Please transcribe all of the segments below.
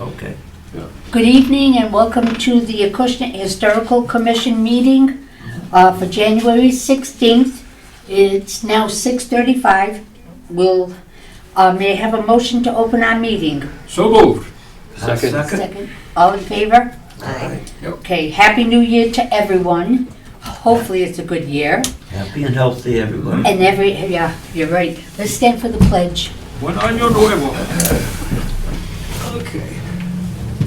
Okay. Good evening and welcome to the Acushnet Historical Commission meeting for January 16th. It's now 6:35. May I have a motion to open our meeting? So moved. Second. All in favor? Aye. Okay, Happy New Year to everyone. Hopefully it's a good year. Happy and healthy, everybody. And yeah, you're right. Let's stand for the pledge. Buen año nuevo. Okay.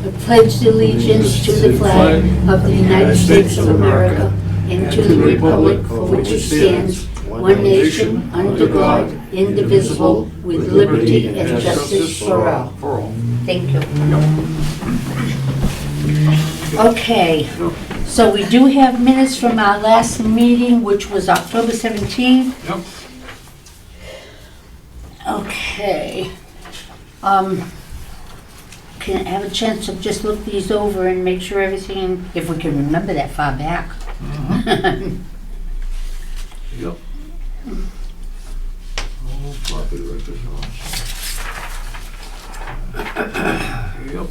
I pledge allegiance to the flag of the United States of America and to the republic for which it stands, one nation, under God, indivisible, with liberty and justice for all. Thank you. Okay, so we do have minutes from our last meeting, which was October 17th. Yep. Okay. Can I have a chance to just look these over and make sure everything, if we can remember that far back. Yep. Oh, floppy records on. Yep.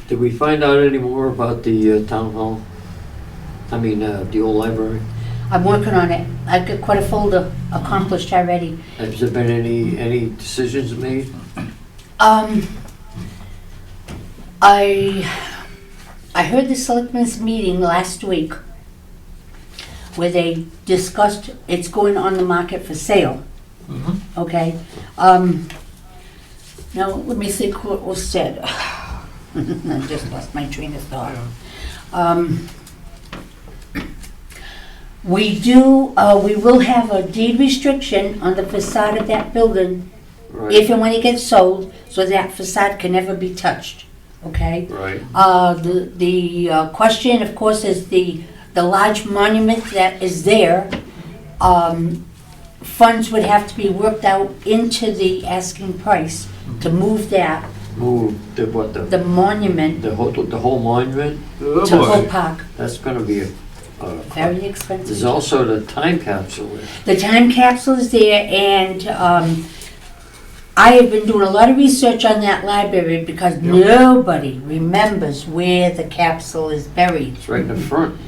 Did we find out any more about the town hall? I mean, the old library? I'm working on it. I've got quite a folder accomplished already. Has there been any decisions made? I heard the selectmen's meeting last week where they discussed it's going on the market for sale. Mm-hmm. Okay. Now let me think what was said. I just lost my train of thought. We will have a deed restriction on the facade of that building if and when it gets sold, so that facade can never be touched, okay? Right. The question, of course, is the large monument that is there. Funds would have to be worked out into the asking price to move that, Move the what, the monument, the whole monument? Oh, to Hope boy. Park. That's gonna be a Very expensive. there's also the time capsule there. The time capsule is there, and I have been doing a lot of research on that library because nobody remembers where the capsule is buried. It's right in the front.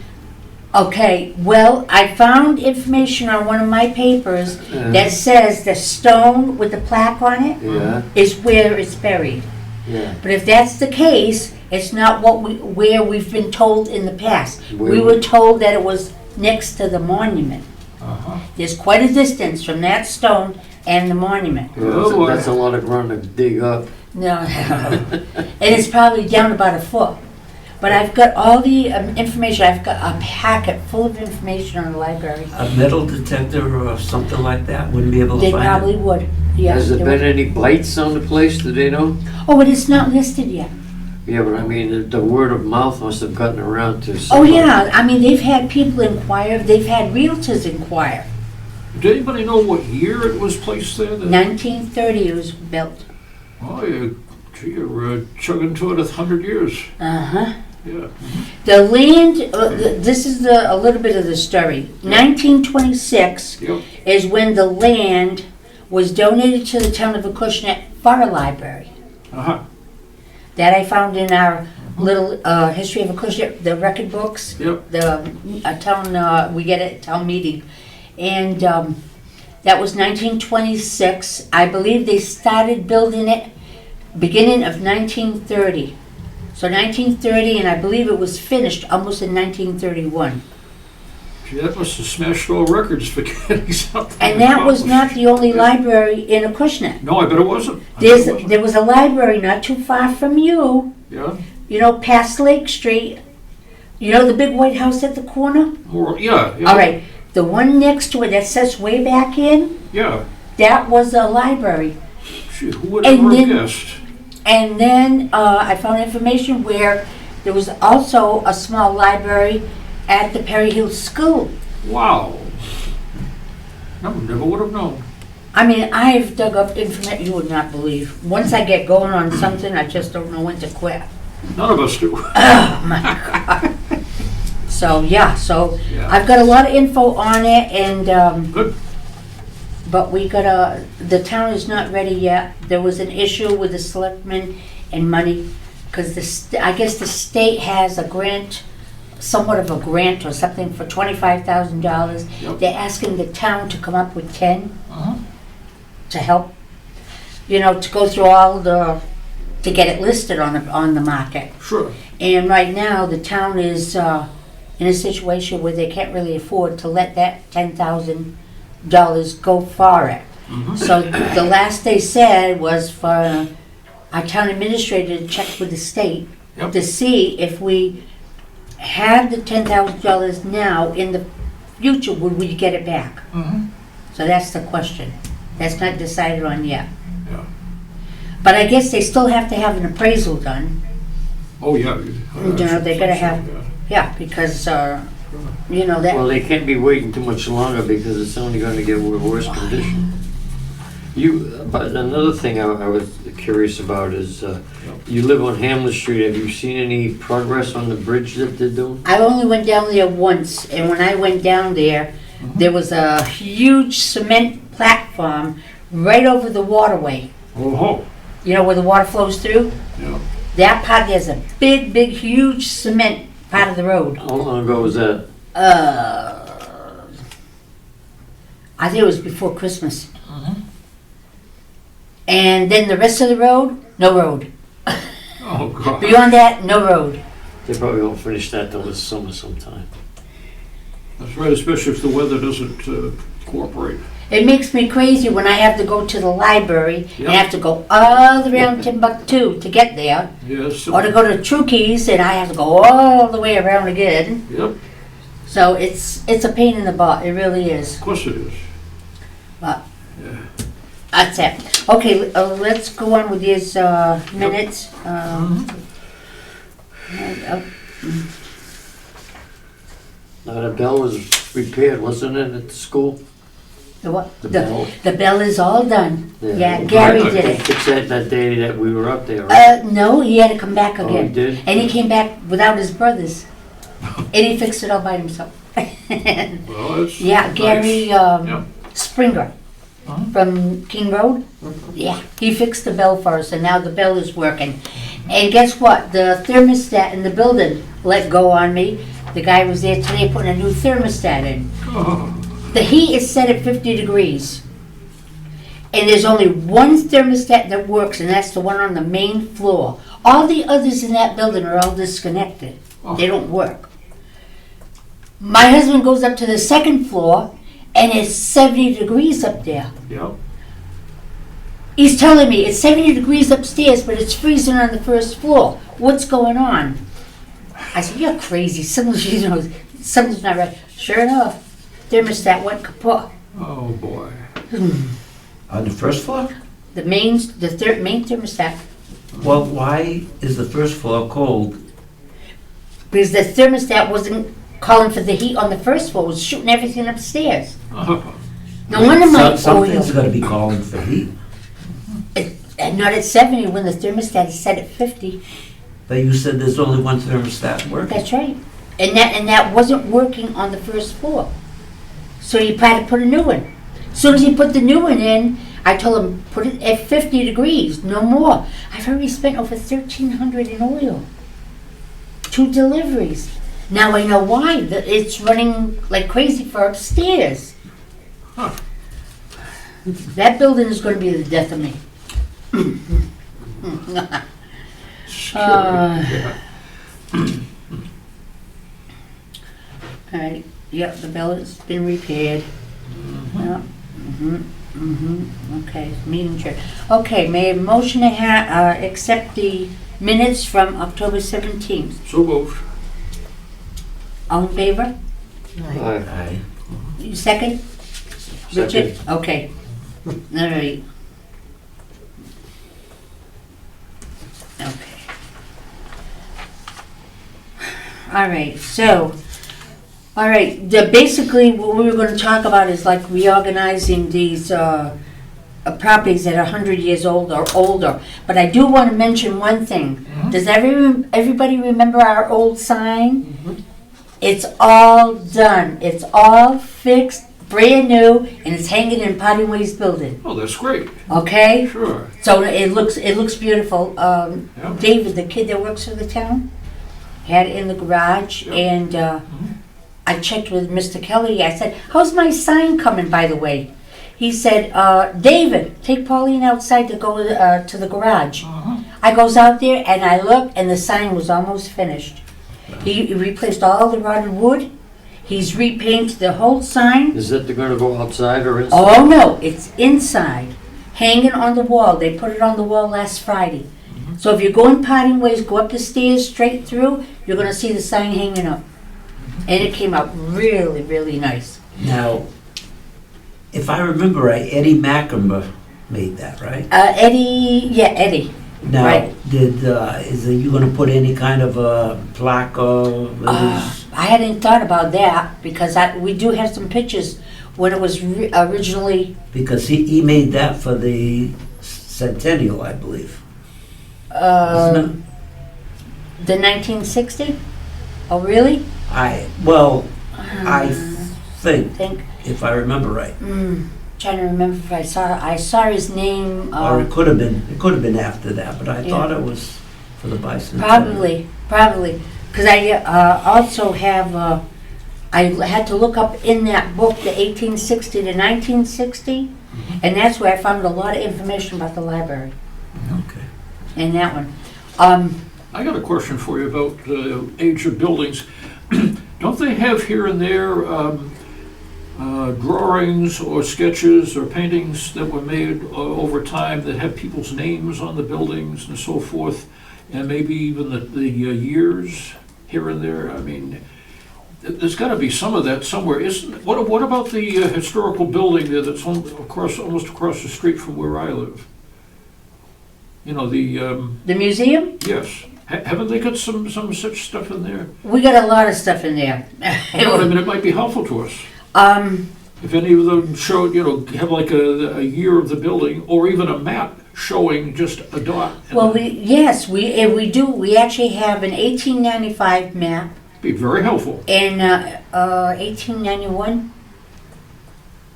Okay, well, I found information on one of my papers that says the stone with the plaque on it Yeah, is where it's buried. yeah. But if that's the case, it's not where we've been told in the past. We were told that it was next to the monument. Uh-huh. There's quite a distance from that stone and the monument. Oh, That's a lot of ground to dig up. No, and it's probably down about a foot. But I've got all the information. I've got a packet full of information on the library. A metal detector or something like that wouldn't be able to They find probably it? would. Yeah. Has there they been would. any bites on the place, do they know? Oh, but it's not listed yet. Yeah, but I mean, the word of mouth must have gotten around to Oh, somebody. yeah. I mean, they've had people inquire. They've had realtors inquire. Does anybody know what year it was placed there? 1930 it was built. Oh, gee, you're chugging to it 100 years. Uh-huh. Yeah. The land, this is a little bit of the story. 1926 Yep. is when the land was donated to the town of Acushnet for a library. Uh-huh. That I found in our little history of Acushnet, the record books. Yep. The we get it at town meeting. And that was 1926. I believe they started building it beginning of 1930. So 1930, and I believe it was finished almost in 1931. Gee, that must have smashed all records for getting something And that was not accomplished. the only library in Acushnet. No, I bet it wasn't. I bet it wasn't. There was a library not too far from you, Yeah? you know, past Lake Street. You know the big white house at the corner? Yeah. All right, the one next to it that says way back in, Yeah. that was a library. Gee, who would And ever have then- guessed? And then I found information where there was also a small library at the Perry Hill School. Wow. I never would have known. I mean, I've dug up information you would not believe. Once I get going on something, I just don't know when to quit. None of us do. Oh my God. So, yeah, Yeah. I've got a lot of info on it, and Good. but the town is not ready yet. There was an issue with the selectmen and money, because I guess the state has a grant, somewhat of a grant or something for $25,000. Yep. They're asking the town to come up with 10 Uh-huh. to help, to go through to get it listed on the market. Sure. And right now, the town is in a situation where they can't really afford to let that $10,000 go for it. Mhm. So the last they said was for our town administrator to check with the state Yep. to see if we had the $10,000 now, in the future, would we get it back? Mhm. So that's the question. That's not decided on yet. Yeah. But I guess they still have to have an appraisal done. Oh, yeah. They gotta have- Yeah, because, that. Well, they can't be waiting too much longer because it's only gonna get worse condition. But another thing I was curious about is, you live on Hamlet Street. Have you seen any progress on the bridge that they're doing? I only went down there once, and when I went down there, there was a huge cement platform right over the waterway. Oh, Where the water flows through? yeah. That part, there's a big, huge cement part of the road. How long ago was that? I think it was before Christmas. And then the rest of the road, no road. Oh, God. Beyond that, no road. They probably won't finish that till this summer sometime. That's right, especially if the weather doesn't cooperate. It makes me crazy when I have to go to the library Yep. and have to go all the way around Timbuktu to get there, Yes. or to go to True Keys and I have to go all the way around again. Yep, So it's a pain in the butt. It really is. of course it is. But Yeah. that's it. Okay, let's go on with these minutes. The bell was repaired, wasn't it, at the school? The what? The bell. The bell is all done. Yeah. Yeah, Gary did They it. fixed that day that we were up there, right? No, he had to come back Oh, he again. did? And he came back without his brothers. And he fixed it all by himself. Well, it's Yeah, nice. Gary Yeah. Springer from King Road. Yeah, he fixed the bell for us, and now the bell is working. And guess what? The thermostat in the building let go on me. The guy was there today putting a new thermostat in. Oh, The heat is set at 50 degrees. And there's only one thermostat that works, and that's the one on the main floor. All the others in that building are all disconnected. They don't work. My husband goes up to the second floor, and it's 70 degrees up there. yeah. He's telling me it's 70 degrees upstairs, but it's freezing on the first floor. What's going on? I said, you're crazy. Something's not right. Sure enough, thermostat went kaput. Oh, boy. On the first floor? The main thermostat, Well, why is the first floor cold? because the thermostat wasn't calling for the heat on the first floor, it was shooting everything upstairs. No wonder my Something's oil, gotta be calling for heat. and not at 70 when the thermostat is set at 50. But you said there's only one thermostat working. That's right. And that wasn't working on the first floor. So he had to put a new one. As soon as he put the new one in, I told him, put it at 50 degrees, no more. I've already spent over $1,300 in oil. 2 deliveries. Now I know why. It's running like crazy for upstairs. Huh. That building is going to be the death of me. Scary. Yeah. All right. Yep, the bell has been repaired. Yep. Okay, meeting chair. Okay, may I motion to accept the minutes from October 17th. So moved. All in favor? Aye. Aye. You second? Richard? Okay. All right. Okay. All right, so, all right, basically what we were going to talk about is like reorganizing these properties that are 100 years old or older. But I do want to mention one thing. Does everybody remember our old sign? It's all done. It's all fixed, brand new, and it's hanging in Potting Ways building, Oh, that's great. okay? Sure. So it looks beautiful. Yeah. David, the kid that works for the town, had it in the garage, Yeah. and I checked with Mr. Kelly. I said, "How's my sign coming, by the way?" He said, "David, take Pauline outside to go to the garage." Uh-huh. I goes out there and I look, and the sign was almost finished. He replaced all the rotted wood. He's repainted the whole sign. Is that they're gonna go outside or inside? Oh no, it's inside, hanging on the wall. They put it on the wall last Friday. So if you go in Potting Ways, go up the stairs straight through, you're gonna see the sign hanging up. And it came out really, really nice. Now, if I remember right, Eddie McEnroe made that, right? Eddie. Now, Right. is you gonna put any kind of a plaque or? I hadn't thought about that because we do have some pictures when it was originally, Because he made that for the centennial, I believe. Isn't the 1960. Oh, really? I think, think. if I remember right. Trying to remember if I saw his name. Or it could have been after that, but I thought it was for the bicentennial. Probably. Because I also have, I had to look up in that book, the 1860 to 1960, and that's where I found a lot of information about the library, Okay. in that one. I got a question for you about the age of buildings. Don't they have here and there drawings or sketches or paintings that were made over time that have people's names on the buildings and so forth, and maybe even the years here and there? I mean, there's got to be some of that somewhere. What about the historical building there that's almost across the street from where I live? You know, The museum? yes. Haven't they got some such stuff in there? We got a lot of stuff in there. You know what I mean? It might be helpful to us. If any of them showed, have like a year of the building, or even a map showing just a dot. Well, we do. We actually have an 1895 map Be very helpful. and 1891.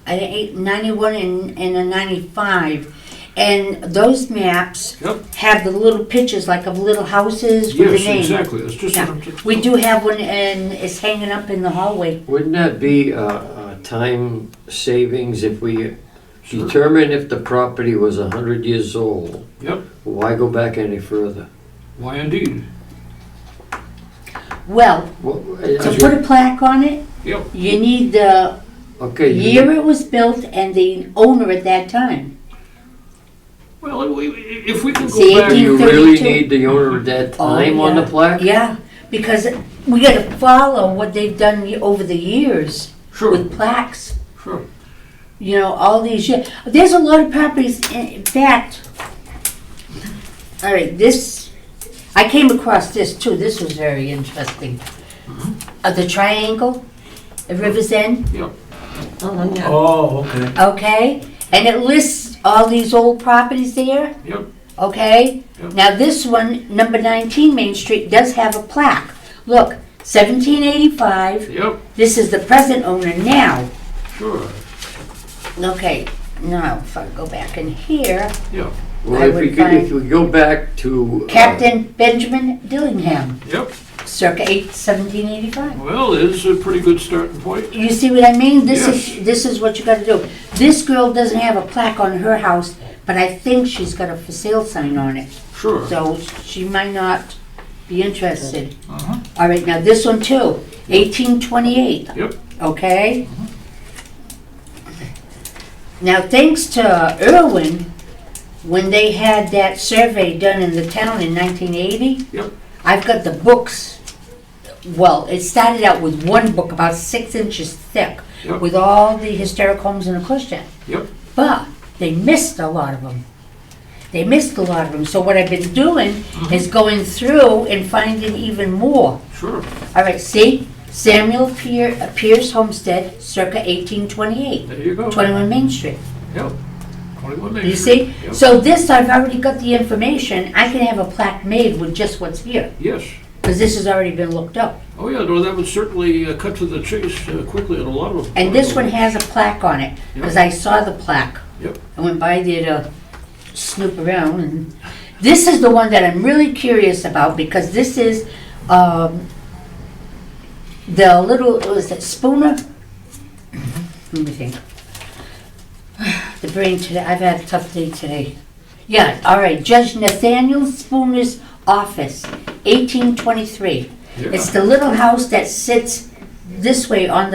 I think 91 and a 95. And those maps Yep. have the little pictures like of little houses with Yes, the name. exactly. That's just Yeah. what I'm just. We do have one, and it's hanging up in the hallway. Wouldn't that be time savings if we Sure. determine if the property was 100 years old? Yep. Why go back any further? Why indeed? Well, As to you- put a plaque on it, Yep. you need the Okay, year it was built and the owner at that time. Well, if we can See, go back. do you really 1832. need the owner at that Oh, time on the yeah. plaque? Yeah, because we got to follow what they've done over the years Sure, with plaques. sure. You know, all these years. There's a lot of properties, in fact. All right, I came across this too. This was very interesting. The triangle, the River's End, Yep. Oh, okay. okay? And it lists all these old properties there, Yep. okay? Yep. Now this one, number 19 Main Street, does have a plaque. Look, 1785. Yep. This is the present owner now. Sure. Okay, now if I go back in here, Yep. Well, I if would we could, find- if we go back to Captain Benjamin Dillingham, Yep. circa 1785. Well, it's a pretty good starting point. You see what I mean? Yes. This is what you got to do. This girl doesn't have a plaque on her house, but I think she's got a for sale sign on it, Sure. so she might not be interested. Uh-huh. All right, now this one too, 1828. Yep. Okay. Now, thanks to Irwin, when they had that survey done in the town in 1980, Yep. I've got the books. Well, it started out with one book about 6 inches thick Yep. with all the historic homes in Acushnet. Yep. But they missed a lot of them. So what I've been doing is going through and finding even more. Sure. All right, see? Samuel Pierce Homestead, circa 1828, There you go. 21 Main Street. Yep. 21 Main You Street. see? Yep. So this, I've already got the information. I can have a plaque made with just what's here. Yes. because this has already been looked up. Oh, yeah, no, that would certainly cut to the chase quickly on a lot of. And this one has a plaque on it, because I saw the plaque. Yep. I went by there to snoop around, and this is the one that I'm really curious about, because this is the little, was it Spooner? Let me think. The brain today, I've had a tough day today. Yeah, all right, Judge Nathaniel Spooner's office, 1823. It's the little house that sits this way on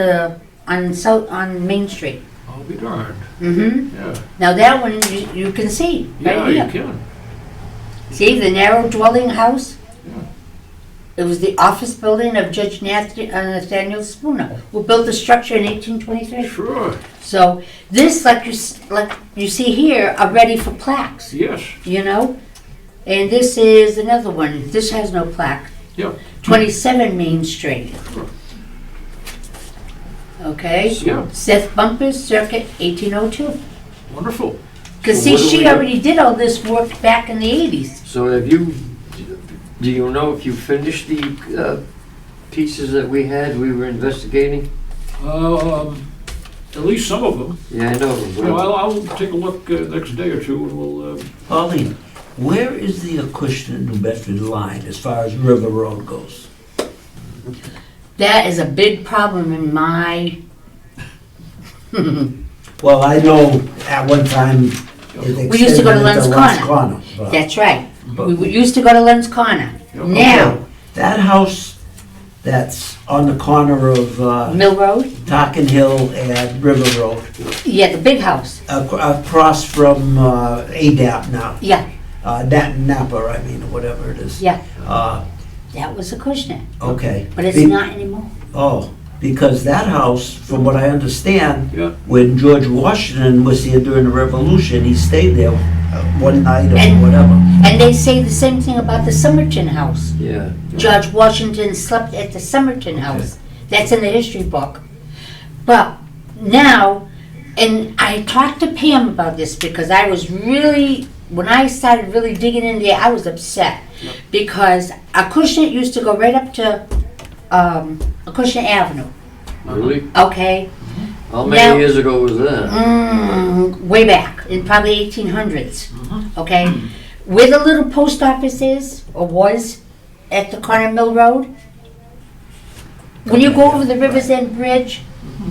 Main Street. I'll be darned. Mm-hmm. Yeah. Now that one you can see Yeah, right you here. can. See the narrow dwelling house? Yeah. It was the office building of Judge Nathaniel Spooner, who built the structure in 1823. Sure. So this, like you see here, are ready for plaques. Yes. You know, and this is another one. This has no plaque. Yeah. 27 Main Street. Okay. Yeah. Seth Bumpers, Circuit, 1802. Wonderful. Because So see, what do she we- already did all this work back in the 80s. So do you know if you finished the pieces that we were investigating? At least some of them. Yeah, I know. Well, I'll take a look next day or two, and we'll. Pauline, where is the Acushnet New Bedford line as far as River Road goes? That is a big problem in my. Well, I know at one time it We used to go to extended Lens into Corner. but- That's right. but- We used to go to Len's Corner. Yep. Now, Okay, that house that's on the corner of Mill Road? Tarkin Hill and River Road, Yeah, the big house. across from ADAP now, Yeah, Napa, I mean, or whatever it is. yeah. Uh, That was a Acushnet. Okay. But it's Be- not anymore. Oh, because that house, from what I understand, Yeah. when George Washington was here during the Revolution, he stayed there one night or And- whatever. And they say the same thing about the Somerton House. Yeah. George Washington slept at the Somerton House. That's in the history book. But now, and I talked to Pam about this because I was really, when I started really digging in there, I was upset. Because Acushnet used to go right up to Acushnet Avenue, Really? okay? How Now- many years ago was that? Way back, in probably 1800s, okay? Where the little post office is, or was, at the corner of Mill Road, when you go over the Rivers End Bridge,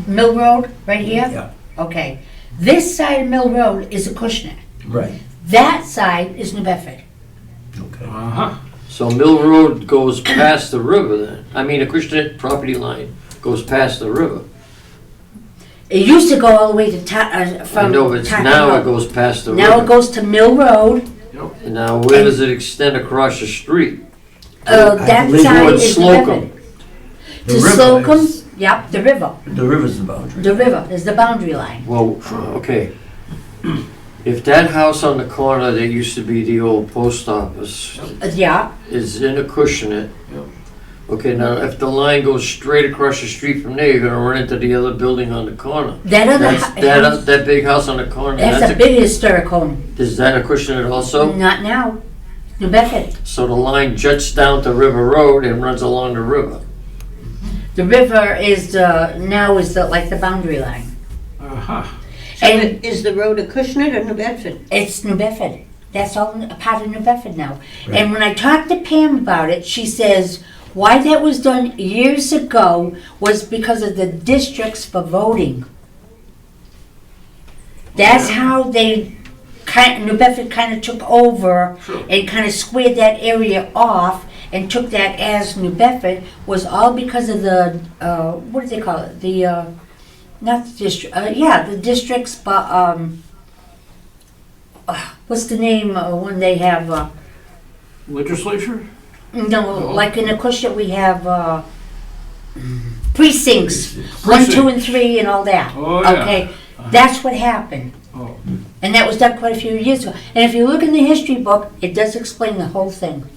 Mill Road, right here, Yeah, okay, this side of Mill Road is Acushnet. right, That side is New Bedford. okay. Uh-huh. So Mill Road goes past the river then? I mean, Acushnet property line goes past the river. It used to go all the way to I from know, but Tarpon now Hill. it goes past the Now it river. goes to Mill Road. And now where does it extend across the street? I That believe side towards is New Slocum. Bedford. The To river Slocum, is- yep, the river. The river's the boundary. The river is the boundary line. Well, okay. If that house on the corner that used to be the old post office Yeah, is in Acushnet, Yep. okay, now if the line goes straight across the street from there, you're gonna run into the other building on the corner. that other That's, house, that big house on the corner, that's a big historic home. is that Acushnet also? Not now. New Bedford. So the line juts down to River Road and runs along the river. The river is now is like the boundary line. Uh-huh. So And is the road Acushnet or New Bedford? it's New Bedford. That's all a part of New Bedford now. Right. And when I talked to Pam about it, she says why that was done years ago was because of the districts for voting. That's how they New Bedford kind of took over Sure. and kind of squared that area off and took that as New Bedford was all because of the what do they call it? The not the district. The districts, but what's the name when they have? Legislature? No, like in Acushnet we have precincts, 1, 2, and 3, and all that. Oh, yeah. Okay, that's what happened. Oh. And that was done quite a few years ago. And if you look in the history book, it does explain the whole thing.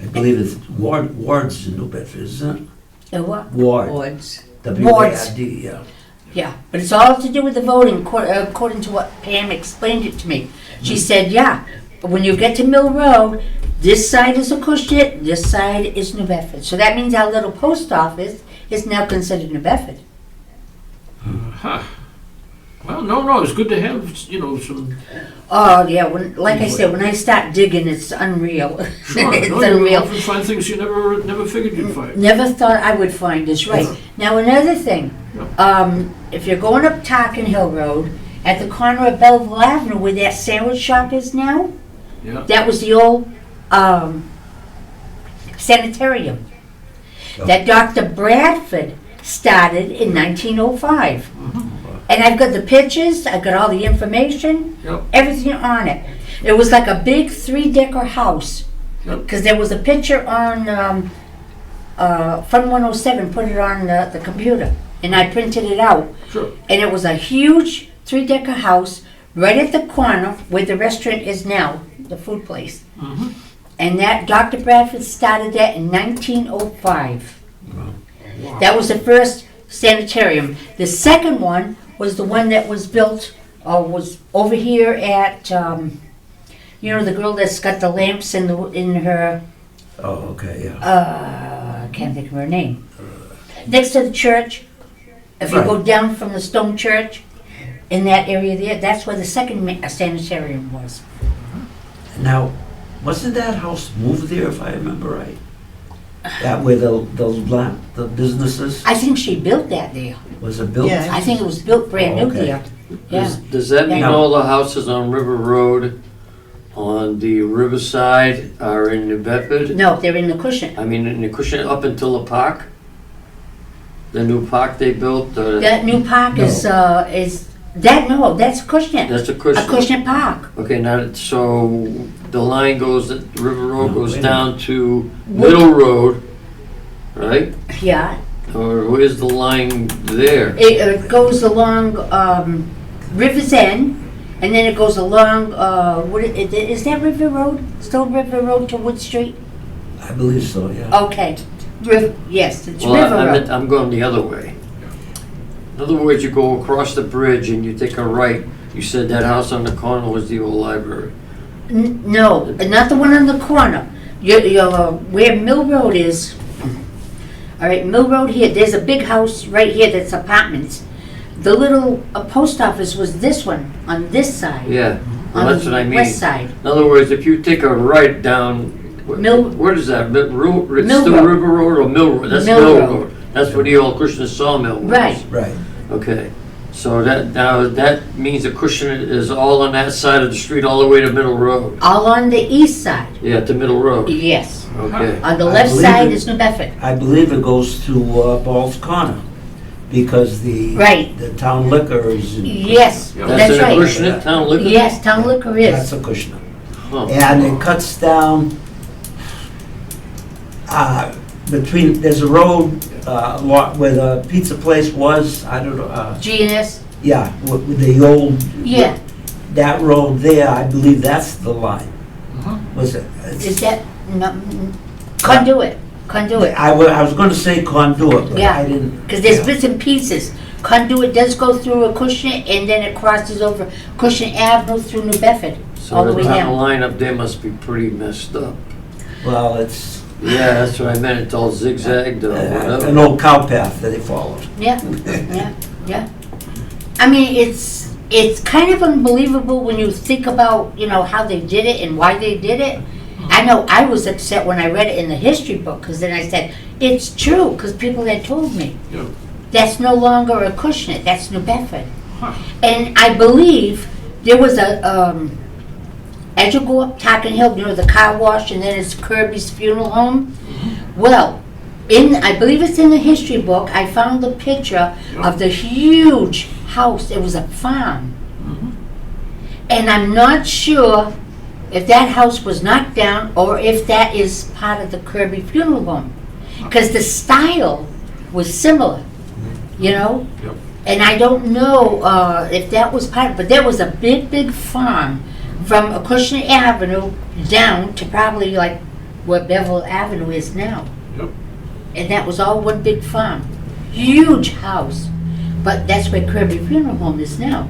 I believe it's wards in New Bedford, isn't The what? it? Ward. Wards. W-A-R-D, yeah. Yeah, but it's all to do with the voting, according to what Pam explained it to me. She said, yeah, but when you get to Mill Road, This side is Acushnet, this side is New Bedford. So that means our little post office is now considered New Bedford. Huh. Well, no, it's good to have, some, Oh, yeah, like I said, when I start digging, it's unreal. sure. It's No, you unreal. often find things you never figured you'd find. Never thought I would find this, right. Yeah. Now, another thing, if you're going up Tarkin Hill Road, at the corner of Belleville Avenue where that sandwich shop is now, Yeah. that was the old sanitarium Oh. that Dr. Bradford started in 1905. And I've got the pictures, I've got all the information, Yep. everything on it. It was like a big 3-decker house. Yep. Because there was a picture on Fund 107, put it on the computer, and I printed it out. Sure. And it was a huge 3-decker house right at the corner where the restaurant is now, the food place. Mhm. And that Dr. Bradford started that in 1905. Wow. That was the first sanitarium. The second one was the one that was built, was over here at, the girl that's got the lamps in her, Oh, okay, yeah. I can't think of her name. Next to the church, if you go Right. down from the stone church, in that area there, that's where the second sanitarium was. Now, wasn't that house moved there, if I remember right? That where the businesses, I think she built that there. was it built? Yeah. I think it was built brand new Oh, okay. there. Yeah. Does that mean Yeah. all the houses on River Road on the riverside are in New Bedford? No, they're in the cushion. I mean, in the cushion up until the park? The new park they built? That new park is that's Acushnet. That's a cushion? Acushnet Park. Okay, now, so the line goes, River Road No, goes wait a down to Middle Road, right? Yeah. Or where's the line there? It goes along River's End, and then it goes along, is that River Road? Still River Road to Wood Street? I believe so, yeah. Okay. Yes, it's Well, River Road. I'm going the other way. In other words, you go across the bridge and you take a right. You said that house on the corner was the old library. No, not the one on the corner. Where Mill Road is. All right, Mill Road here, there's a big house right here that's apartments. The little post office was this one, on this side. Yeah, well, On that's what I the mean. west side. In other words, if you take a right down, Mill- where is that? It's Mill still Road. River Road or Mill Road? That's Mill Mill Road. Road. That's where the old Acushnet sawmill was. Right. Right. Okay, so that means the cushion is all on that side of the street, all the way to Middle Road. All on the east side. Yeah, to Middle Road. Yes. Okay. On the I left believe side it- is New Bedford. I believe it goes to Ball's Corner, because Right. the town liquor is in. Yes, Yeah. that's in right. Acushnet Town Liquor? Yes, Town Liquor That's is. Acushnet. Huh. And it cuts down, between, there's a road, lot where the pizza place was, I don't know, GNS. yeah, with the old. Yeah. That road there, I believe that's the line. Uh-huh. Was it? Is that, no, Conduit. Conduit. I was gonna say conduit, but Yeah. I didn't. Because there's yeah. bits and pieces. Conduit does go through Acushnet, and then it crosses over Acushnet Avenue through New Bedford, all So the way the town down. line up there must be pretty messed up. Well, it's Yeah, that's what I meant, it's all zigzagged or an whatever. old cow path that they followed. Yeah, yeah, yeah. I mean, it's kind of unbelievable when you think about, how they did it and why they did it. I know I was upset when I read it in the history book, because then I said, it's true, because people had told me. Yeah. That's no longer Acushnet, that's New Bedford. Huh. And I believe there was as you go up Tarkin Hill, the car wash, and then it's Kirby's funeral home. Well, I believe it's in the history book, I found the picture of the huge house. It was a farm. And I'm not sure if that house was knocked down or if that is part of the Kirby funeral home. Because the style was similar, Yep. And I don't know if that was part of, but there was a big, big farm from Acushnet Avenue down to probably like where Beverly Avenue is now. Yep. And that was all one big farm. Huge house. But that's where Kirby Funeral Home is now.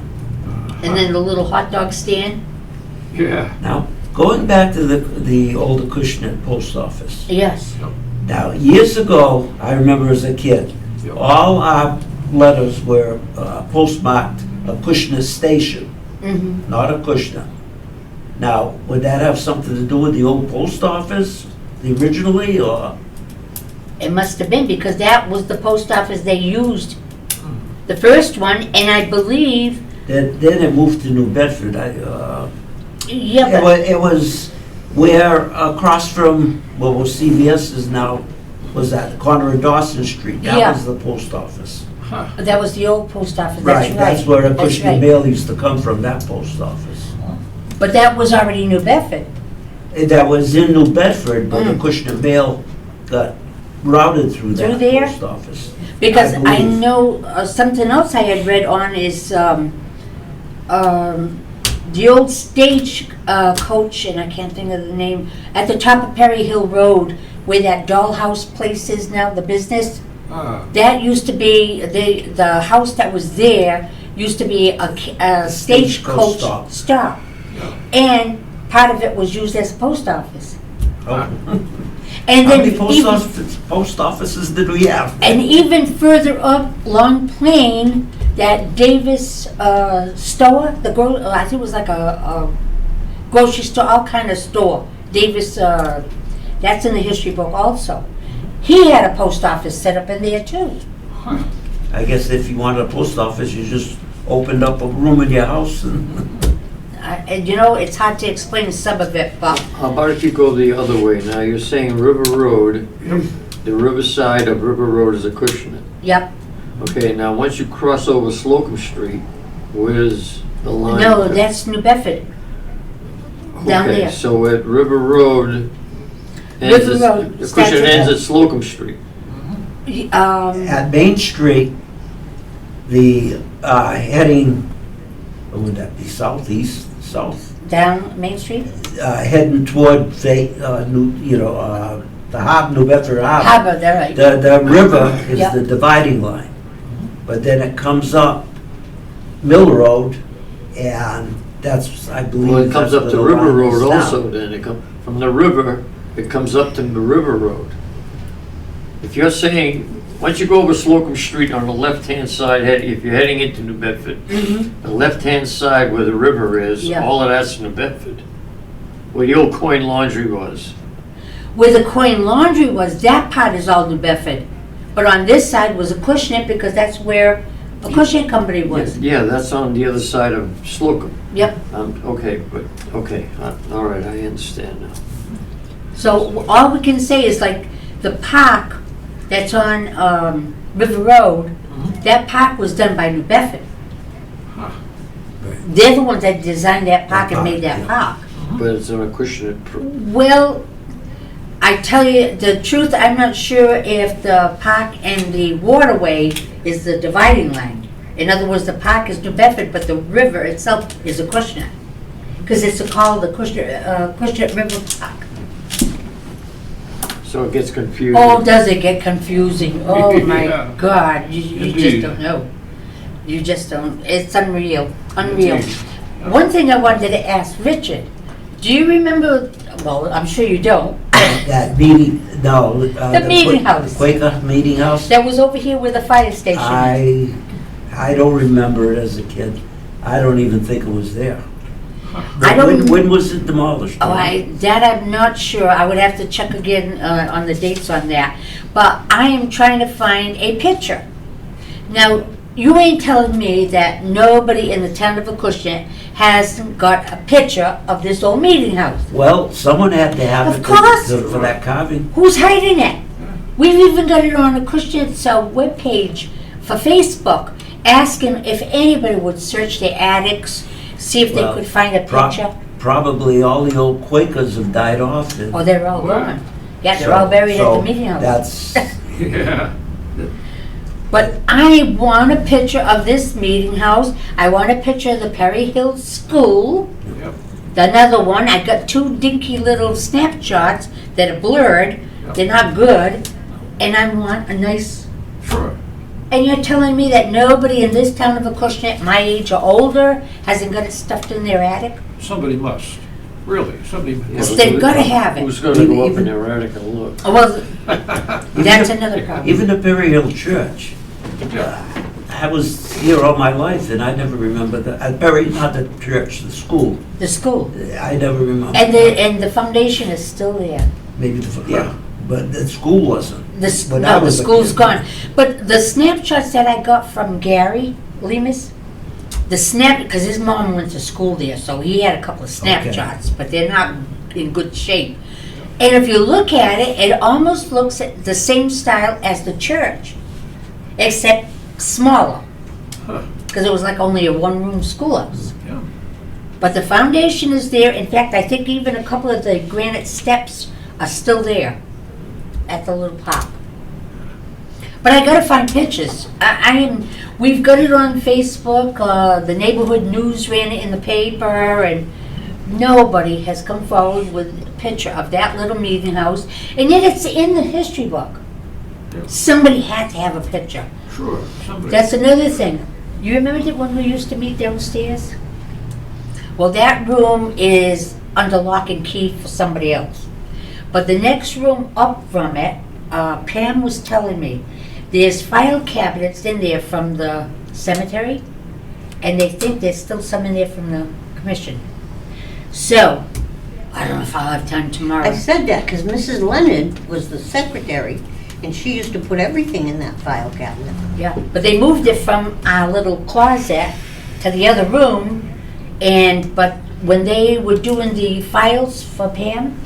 And then the little hot dog stand. Yeah. Now, going back to the old Acushnet post office. Yes. Now, years ago, I remember as a kid, Yep. all our letters were postmarked Acushnet Station, Mm-hmm. not Acushnet. Now, would that have something to do with the old post office, the originally, or? It must have been, because that was the post office they used, the first one, and I believe, Then it moved to New Bedford. yeah, It but, was where across from, well, where CVS is now, was that the corner of Dawson Street? Yeah. That was the post office. Huh. that was the old post office, that's Right, right. that's where That's Acushnet right. Mail used to come from, that post office. But that was already New Bedford. That was in New Bedford, but Mm. Acushnet Mail got routed through Through that there? post office. Because I I believe. know, something else I had read on is, the old stage, coach, and I can't think of the name, at the top of Perry Hill Road, where that dollhouse place is now, the business. That used to be, the house that was there used to be a stagecoach stop. stop. And part of it was used as a post office. Oh. And How then many even, post offices did we have? and even further up Long Plain, that Davis store, I think it was like a grocery store, all kind of store. Davis, that's in the history book also. He had a post office set up in there too. I guess if you wanted a post office, you just opened up a room in your house and. And you know, it's hard to explain some of it, but How about if you go the other way? Now, you're saying River Road, the river side of River Road is Acushnet. yep. Okay, now, once you cross over Slocum Street, where's the line? No, that's New Bedford. Down Okay, there. so at River Road, River Road, Acushnet Statue ends Hill. at Slocum Street. At Main Street, the heading, what would that be, southeast, south? Down Main Street? Heading toward, say, the New Bedford Harbor. Harbor, they're right. The river is Yeah. the dividing line. But then it comes up Mill Road, and that's, I believe. Well, it comes that's up to where the River line is Road now. also, then from the river, it comes up to the River Road. If you're saying, once you go over Slocum Street on the left-hand side, if you're heading into New Bedford, the left-hand side where the river is, Yeah. all of that's New Bedford. Where the old coin laundry was. Where the coin laundry was, that part is all New Bedford. But on this side was Acushnet, because that's where Acushnet Company was. Yeah, that's on the other side of Slocum. Yep. Okay, all right, I understand now. So all we can say is like the park that's on River Road, that park was done by New Bedford. They're the ones that designed that park and made that park. But it's on Acushnet. Well, I tell you the truth, I'm not sure if the park and the waterway is the dividing line. In other words, the park is New Bedford, but the river itself is Acushnet. Because it's called the Acushnet River Park. So it gets confusing. Oh, does it get confusing? Oh my Yeah. God, you just Indeed. don't know. You just don't, it's unreal, unreal. Indeed. One thing I wanted to ask Richard, do you remember, well, I'm sure you don't, That meeting, no. The meeting house. Quaker meeting house? that was over here where the fire station is. I don't remember it as a kid. I don't even think it was there. I don't- When was it demolished? Oh, that I'm not sure, I would have to check again on the dates on that. But I am trying to find a picture. Now, you ain't telling me that nobody in the town of Acushnet hasn't got a picture of this old meeting house. Well, someone had to have Of it course. for that carving. Who's hiding it? We've even got it on Acushnet's webpage for Facebook, asking if anybody would search the attics, see if they Well, could find a picture. Probably all the old Quakers have died off. and Oh, they're all Wow. gone. Yeah, they're all buried at so the meeting house. That's, Yeah. But I want a picture of this meeting house. I want a picture of the Perry Hill School. Yep. Another one, I got two dinky little snapshots that are blurred. They're not good. And I want a nice. Sure. And you're telling me that nobody in this town of Acushnet, my age or older, hasn't got it stuffed in their attic? Somebody must. Really? Somebody. They've gotta have it. Who's gonna go up Even- in their attic and look? Well, that's another problem. Even the Burial Church. Yeah. I was here all my life and I never remember that. I buried, not the church, the school. The school. I never remember. And the foundation is still there. Maybe yeah, but the school wasn't. When I No, the was a school's kid. gone. But the snapshots that I got from Gary Lemus, because his mom went to school there, so he had a couple of snapshots, but they're not in good shape. And if you look at it, it almost looks at the same style as the church, except smaller. Huh. Because it was like only a one-room schoolhouse. Yeah. But the foundation is there. In fact, I think even a couple of the granite steps are still there at the little pop. But I gotta find pictures. We've got it on Facebook, the neighborhood news ran it in the paper, and nobody has come forward with a picture of that little meeting house, and yet it's in the history book. Yep. Somebody had to have a picture. Sure, somebody. That's another thing. You remember the one we used to meet downstairs? Well, that room is under lock and key for somebody else. But the next room up from it, Pam was telling me, there's file cabinets in there from the cemetery, and they think there's still some in there from the commission. So, I don't know if I'll have time tomorrow. I said that because Mrs. Leonard was the secretary, and she used to put everything in that file cabinet. Yeah, but they moved it from our little closet to the other room, but when they were doing the files for Pam,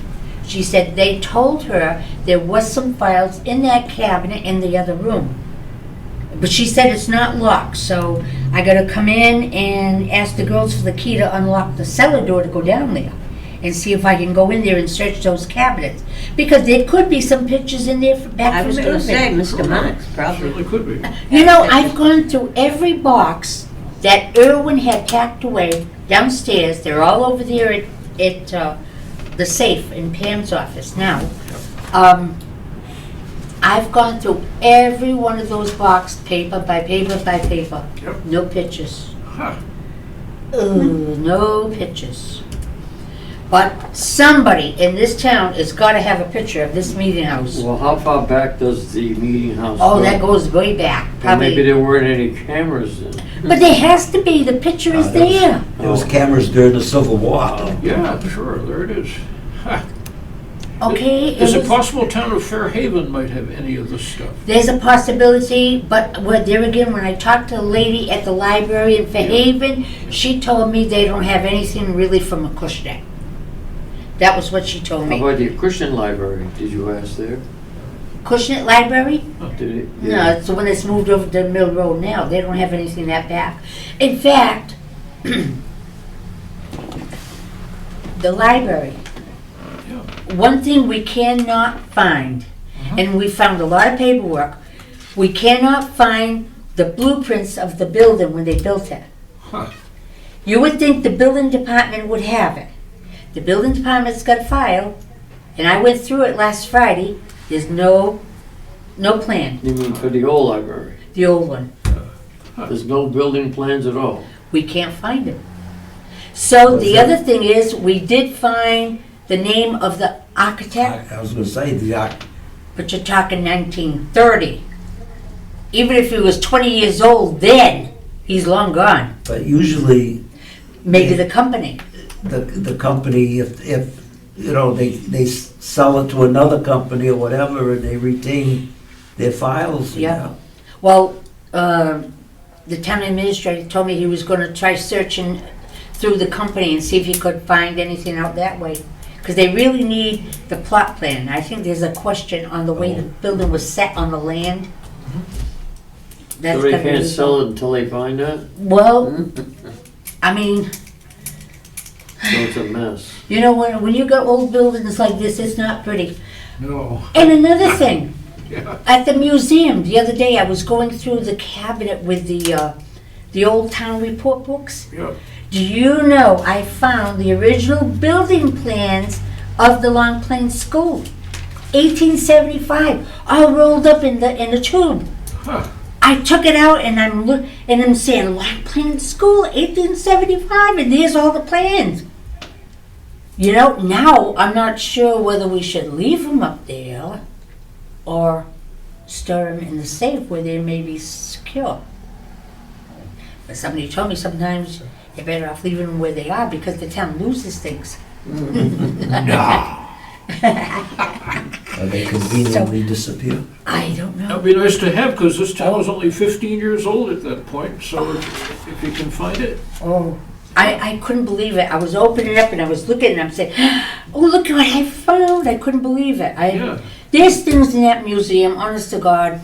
she said they told her there was some files in that cabinet in the other room. But she said it's not locked, so I gotta come in and ask the girls for the key to unlock the cellar door to go down there and see if I can go in there and search those cabinets. Because there could be some pictures in there back I from was going to Irving. say, Mr. Marks, probably. Certainly could be. You know, I've gone through every box that Irwin had packed away downstairs. They're all over there at the safe in Pam's office now. I've gone through every one of those boxes, paper by paper by paper. Yep. No pictures. Huh. No pictures. But somebody in this town has got to have a picture of this meeting house. Well, how far back does the meeting house go? Oh, that goes way back. Well, maybe Probably. there weren't any cameras then. But there has to be. The picture is there. There was cameras during the Civil War. Yeah, sure, there it is. Huh. Okay. Is it was- possible town of Fairhaven might have any of this stuff? There's a possibility, but there again, when I talked to a lady at the library in Fairhaven, she told me they don't have anything really from Acushnet. That was what she told How me. about the Christian library? Did you ask there? Acushnet Library? Did it? No, it's the one that's moved over to Mill Road now. They don't have anything that back. In fact, the library, Yeah. one thing we cannot find, and we found a lot of paperwork, we cannot find the blueprints of the building when they built it. Huh. You would think the building department would have it. The building department's got a file, and I went through it last Friday. There's no plan, You mean for the old library? the old one. There's no building plans at all? We can't find it. So What's the that? other thing is, we did find the name of the architect, I was going to say, but you're talking 1930. Even if he was 20 years old then, he's long gone. but usually Maybe the company. the company, if you know, they sell it to another company or whatever, and they retain their files. you Yeah. know. Well, the town administrator told me he was gonna try searching through the company and see if he could find anything out that way. Because they really need the plot plan. I think there's a question on the way the building was set on the land. That's So they gotta be- can't sell it until they find that? Well, I mean, So it's a mess. you know, when you got old buildings like this, it's not pretty. No. And another thing, Yeah. at the museum, the other day, I was going through the cabinet with the old town report books. Yeah. Do you know I found the original building plans of the Long Plain School, 1875, all rolled up in the tube. Huh. I took it out and I'm saying Long Plain School, 1875, and there's all the plans. You know, now I'm not sure whether we should leave them up there or store them in the safe where they may be secure. But somebody told me sometimes you're better off leaving them where they are because the town loses things. Or they conveniently disappear. I don't know. That'd be nice to have, because this town was only 15 years old at that point, so if you can find it. Oh, I couldn't believe it. I was opening it up and I was looking and I'm saying, oh, look what I found. I couldn't believe it. Yeah. There's things in that museum, honest to God.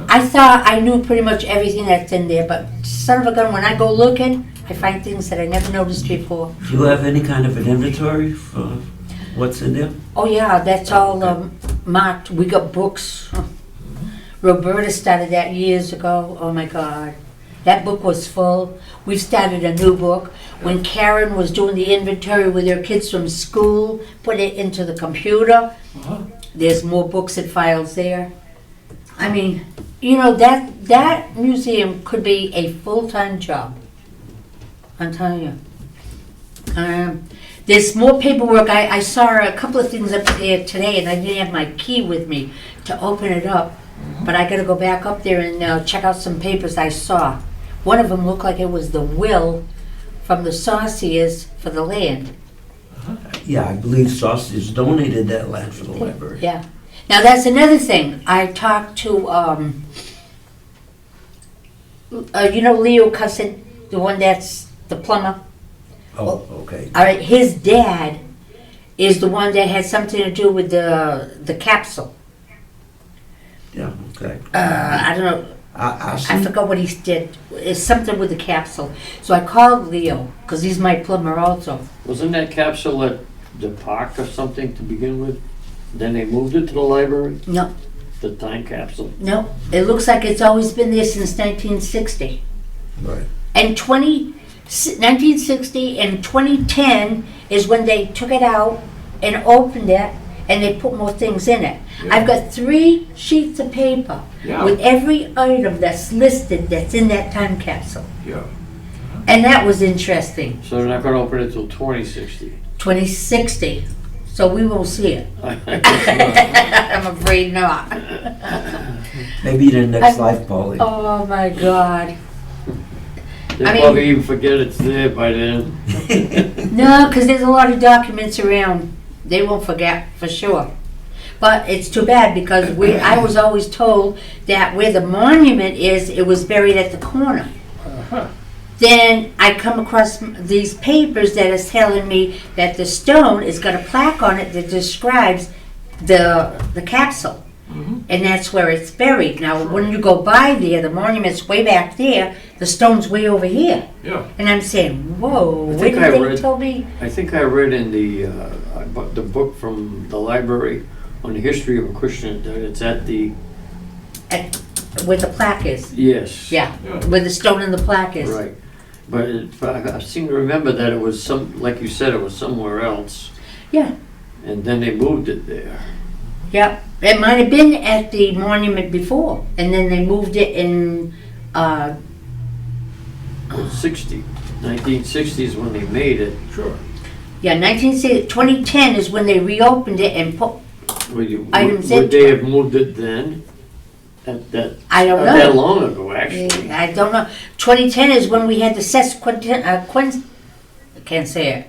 I thought I knew pretty much everything that's in there, but son of a gun, when I go looking, I find things that I never noticed before. Do you have any kind of an inventory for what's in there? Oh yeah, that's all marked. We got books. Roberta started that years ago. Oh my God. That book was full. We've started a new book. When Karen was doing the inventory with her kids from school, put it into the computer. Uh-huh. There's more books and files there. I mean, you know, that museum could be a full-time job. I'm telling you. There's more paperwork. I saw a couple of things up there today, and I didn't have my key with me to open it up. But I got to go back up there and check out some papers I saw. One of them looked like it was the will from the Sauciers for the land. Yeah, I believe Sauciers donated that land for the library. Yeah. Now that's another thing. I talked to, you know Leo Cussin, the one that's the plumber? Oh, okay. All right, his dad is the one that had something to do with the capsule. Yeah, okay. I don't know. I I see. forgot what he did. It's something with the capsule. So I called Leo, because he's my plumber also. Wasn't that capsule at the park or something to begin with? Then they moved it to the library, No, the time capsule? no. It looks like it's always been there since 1960. Right. And 1960 and 2010 is when they took it out and opened it and they put more things in it. Yeah. I've got 3 sheets of paper Yeah. with every item that's listed that's in that time capsule. Yeah. And that was interesting. So they're not gonna open it till 2060? 2060. So we won't see it. I'm afraid not. Maybe in the next life, Polly. Oh my God. They'll I mean- probably even forget it's there by then. No, because there's a lot of documents around. They won't forget for sure. But it's too bad because I was always told that where the monument is, it was buried at the corner. Uh-huh. Then I come across these papers that is telling me that the stone has got a plaque on it that describes the capsule. Mhm. And that's where it's buried. Now, when you go by there, the monument's way back there, the stone's way over here. Yeah. And I'm saying, whoa, I where think did I they read- tell me? I think I read in the book from the library on the history of Acushnet that it's at the, Where the plaque is. yes. Yeah, Yeah. where the stone and the plaque is. Right. But I seem to remember that it was like you said, it was somewhere else. Yeah. And then they moved it there. Yeah, it might have been at the monument before, and then they moved it in, It was 1960 is when they made it. Sure. 2010 is when they reopened it and put, Items Would in- they have moved it then? That I don't not that know. long ago, actually. I don't know. 2010 is when we had the I can't say it.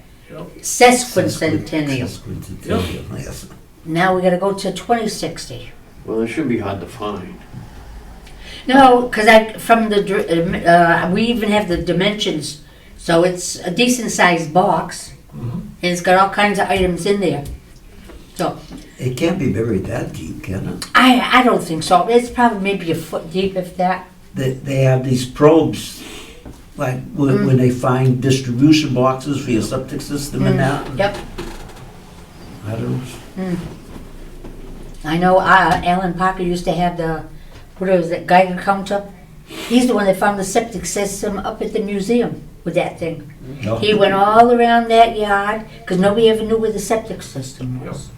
Sesquicentennial. Sesquicentennial, yes. Now we gotta go to 2060. Well, it shouldn't be hard to find. No, because we even have the dimensions, so it's a decent sized box, Mhm. and it's got all kinds of items in there. So, It can't be buried that deep, can it? I don't think so. It's probably maybe a foot deep, if that. They have these probes, like when they find distribution boxes for your septic system and that. Yep. I don't, I know Alan Parker used to have what was it, Geiger counter? He's the one that found the septic system up at the museum with that thing. no. He went all around that yard, because nobody ever knew where the septic system was.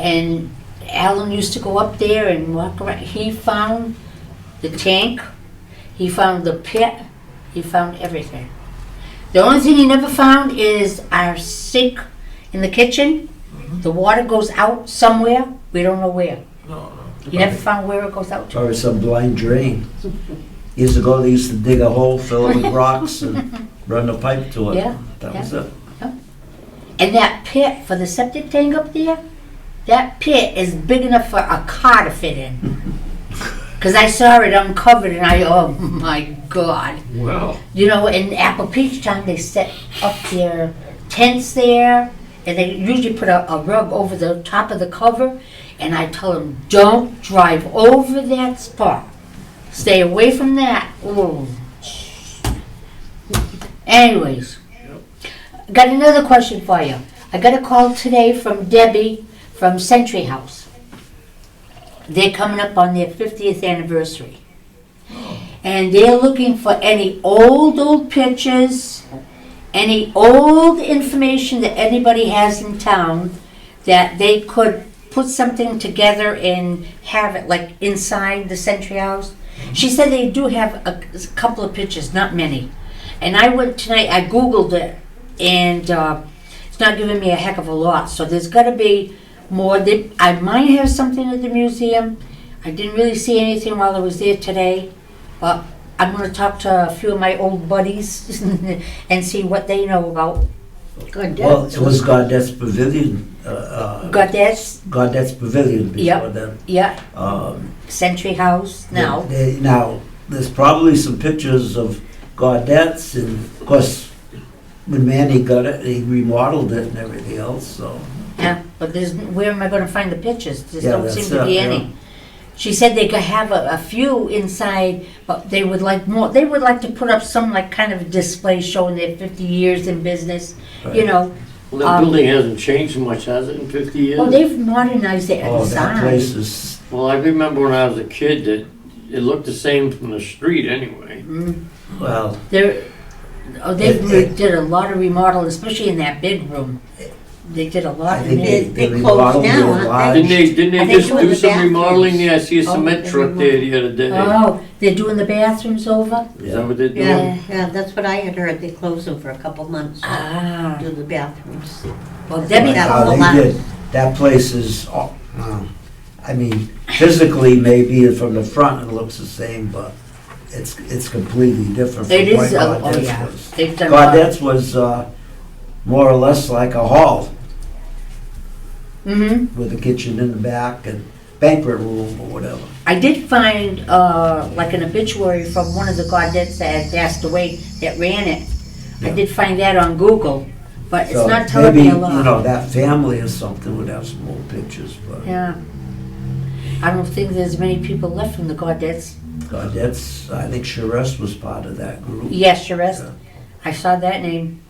And Alan used to go up there and walk around. He found the tank, he found the pit, he found everything. The only thing he never found is our sink in the kitchen. The water goes out somewhere. We don't know where. No. He never found where it goes out to. Or some blind drain. Years ago, they used to dig a hole, fill it with rocks, and run the pipe to it. Yeah, That was it. And that pit for the septic tank up there, that pit is big enough for a car to fit in. Because I saw it uncovered and oh my God. Well, You know, in Apple Peach Time, they set up their tents there, and they usually put a rug over the top of the cover. And I tell them, don't drive over that spot. Stay away from that. Ooh. Anyways, got another question for you. I got a call today from Debbie from Century House. They're coming up on their 50th anniversary. And they're looking for any old pictures, any old information that anybody has in town that they could put something together and have it like inside the Century House. She said they do have a couple of pictures, not many. And I went tonight, I Googled it, and it's not giving me a heck of a lot. So there's got to be more. I might have something at the museum. I didn't really see anything while I was there today, but I'm going to talk to a few of my old buddies and see what they know about Well, it was Gaudette's Pavilion. Gaudette's. Gaudette's Pavilion before Yep. then. Yeah, Um, Century House now. Now, there's probably some pictures of Gaudette's, and of course, when Manny got it, he remodeled it and everything else, so. Yeah, but where am I going to find the pictures? There Yeah, don't seem that's to be it, any. She said they could have a few inside, but they would like more. They would like to put up some like kind of display showing their 50 years in business. You Right. know, Well, that building hasn't changed much, has it, in 50 years? well, they've modernized it Oh, that inside. place is, Well, I remember when I was a kid that it looked the same from the street anyway. well, They did a lot of remodeling, especially in that big room. They did a lot I in think there. They they closed remodeled down, it aren't large. Didn't Are they they just doing do the some bathrooms? remodeling there? I see a Oh, cement they truck there the other day. Oh, they're doing the bathrooms over? Is that what they're doing? Yeah, that's what I had heard. They closed them for a couple months. Ah, Do the bathrooms. well, Debbie, Yeah. How That's a lot. they did, that place is, I mean, physically, maybe from the front it looks the same, but it's completely different from it what is, oh Gaudette's yeah, was. they've done a lot. Gaudette's was more or less like a hall Mm-hmm. with a kitchen in the back and banquet room or whatever. I did find like an obituary from one of the Gaudettes that had passed away that ran it. I Yeah. did find that on Google, but it's So not telling maybe, me a lot. you know, that family or something would have some old pictures, but Yeah. I don't think there's many people left from the Gaudettes. Gaudette's, I think Charest was part of that group. Yes, Charest. Yeah. I saw that name.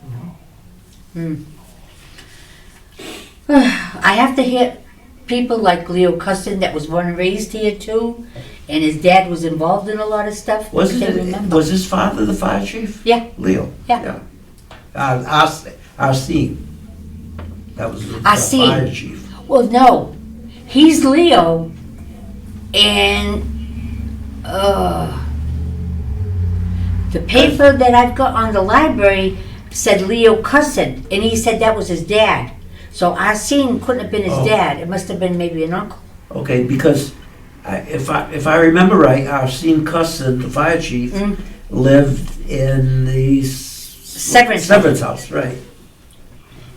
I have to hit people like Leo Custon that was born and raised here too, and his dad was involved in a lot of stuff. Wasn't They it, remember. was his father the fire chief? Yeah. Leo? Yeah. Arsene. That was the Arsene. fire chief. Well, no, he's Leo, and the paper that I've got on the library said Leo Cusson, and he said that was his dad. So Arsene couldn't have been his Oh. dad. It must have been maybe an uncle. Okay, because if I remember right, Arsene Cusson, the fire chief, lived in the Severance. house, right?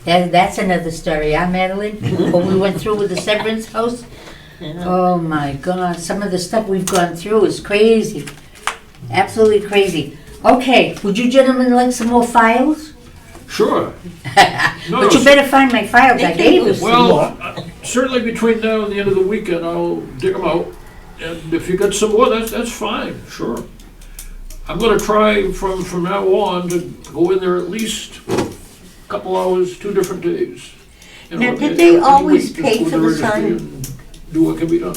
That's another story, huh, Madeline? What we went through with the Severance house. Yeah. Oh my God, some of the stuff we've gone through is crazy. Absolutely crazy. Okay, would you gentlemen like some more files? sure. No, But you better find my files I gave you. Well, certainly between now and the end of the weekend, I'll dig them out. And if you got some more, that's fine, sure. I'm gonna try from now on to go in there at least a couple hours, 2 different days. You know, Now, did and- they and always wait pay with for the registry sign? and Do what can be done.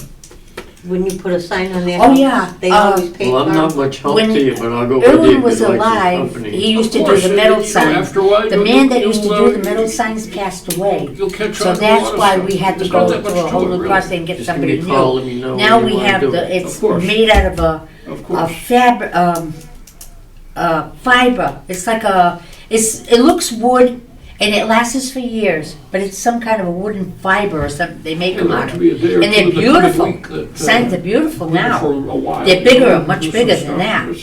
When you put a sign on there? Oh, yeah, They always pay Well, for I'm not them? much help When to you, but I'll go with Irwin David was likes his alive, company. he used to Of do course, the and, metal you know, sign. after a while, The you'll- man that used to you'll, do the metal signs passed away. You'll catch So on to a that's lot of why stuff. we had to There's go not that through much a to whole it, new really. process and get Just give me somebody a call, new. let me know Now when we you wanna have do it. it's Of course. made out of Of a course. fiber. It's it looks wood, and it lasts for years, but it's some kind of a wooden fiber or something they make them out of. And they're beautiful. Signs are beautiful now. They're bigger, much bigger than that,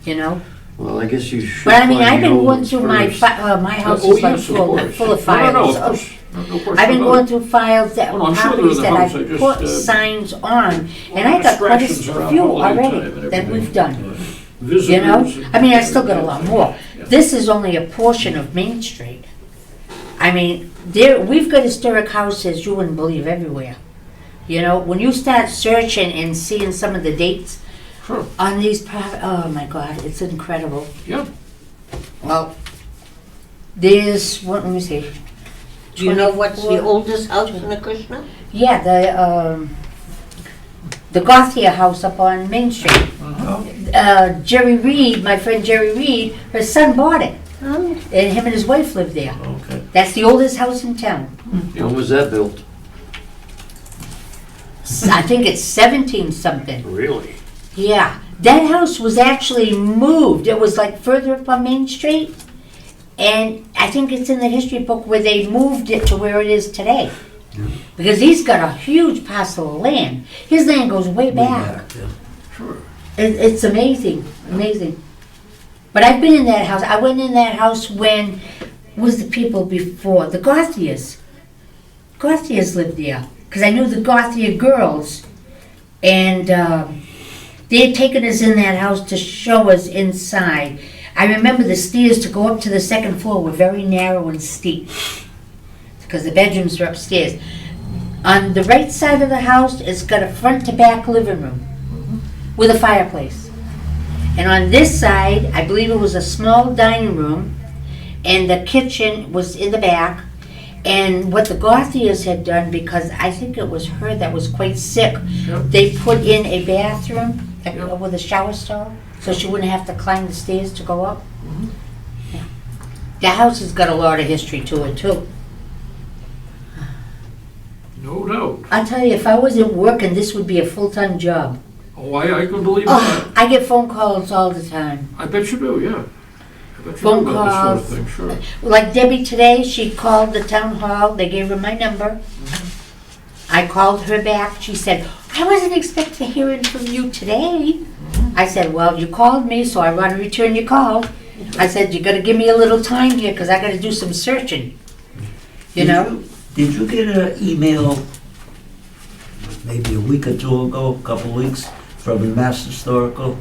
you know? Well, I guess you should. But I mean, find I've the been old going ones through my, first. my house Oh, is like yes, of full course. of No, files. no, of course. No question I've been about going it. through files that Well, I'm sure they're properties in the that house, I I just, put signs on, and I got quite a distractions around few holiday time already and that everything. we've done. Visitors. You know? and- I mean, I still got a lot more. Yeah. This is only a portion of Main Street. I mean, we've got historic houses you wouldn't believe everywhere. You know, when you start searching and seeing some of the dates Sure, on these, oh my God, it's incredible. yeah. Well, there's, what, let me see. Do you know what's the 24 oldest house in Acushnet? Yeah, the Gothia house up on Main Street. Jerry Reed, my friend Jerry Reed, her son bought it, Oh, and him and his wife lived there. Okay. That's the oldest house in town. When was that built? I think it's 17 something. Really? Yeah, that house was actually moved. It was like further up on Main Street, and I think it's in the history book where they moved it to where it is today. Because he's got a huge parcel of land. His land goes way back. Yeah. Sure. It's amazing, amazing. But I've been in that house. I went in that house when was the people before the Gothias. Gothias lived there because I knew the Gothia girls, and they had taken us in that house to show us inside. I remember the stairs to go up to the second floor were very narrow and steep because the bedrooms were upstairs. On the right side of the house, it's got a front to back living room with a fireplace. And on this side, I believe it was a small dining room, and the kitchen was in the back. And what the Gothias had done, because I think it was her that was quite sick, Yep. they put in a bathroom Yep. with a shower stall, so she wouldn't have to climb the stairs to go up. Yeah. The house has got a lot of history to it, too. No doubt. I'll tell you, if I wasn't working, this would be a full-time job. Oh, I can believe Oh, that. I get phone calls all the time. I bet you do, yeah. I bet you Phone do about this calls. sort of thing, sure. Like Debbie today, she called the town hall, they gave her my number. I called her back, she said, I wasn't expecting hearing from you today. I said, well, you called me, so I want to return your call. I said, you gotta give me a little time here, because I gotta do some searching. You know? Did you get an email maybe a week or two ago, a couple weeks, from the Mass Historical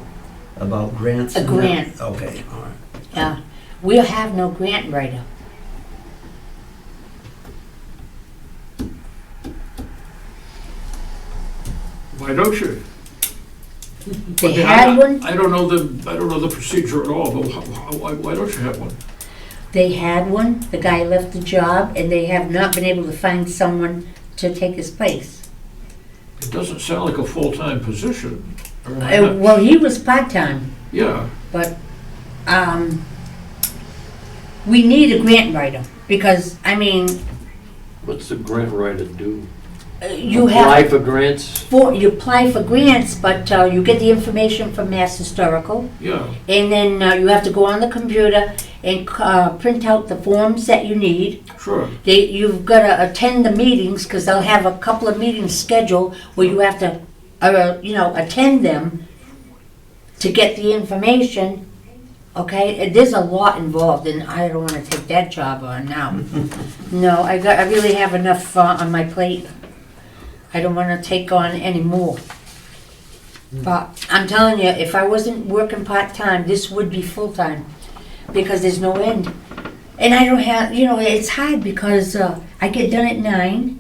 about grants? A and that? grant. Okay, all right. Yeah. We'll have no grant writer. Why don't you? They had one, I don't know the procedure at all, but why don't you have one? they had one, the guy left the job, and they have not been able to find someone to take his place. It doesn't sound like a full-time position. Or am I not- Well, he was part-time, Yeah, but, we need a grant writer, because, I mean, What's the grant writer do? you Apply have, for grants? you apply for grants, but, you get the information from Mass Historical, yeah, and then, you have to go on the computer and, print out the forms that you need. sure. You've got to attend the meetings, because they'll have a couple of meetings scheduled where you have to, attend them to get the information, okay? And there's a lot involved, and I don't want to take that job on now. No, I really have enough on my plate. I don't want to take on any more. But I'm telling you, if I wasn't working part-time, this would be full-time, because there's no end. And I don't have, it's hard because I get done at 9,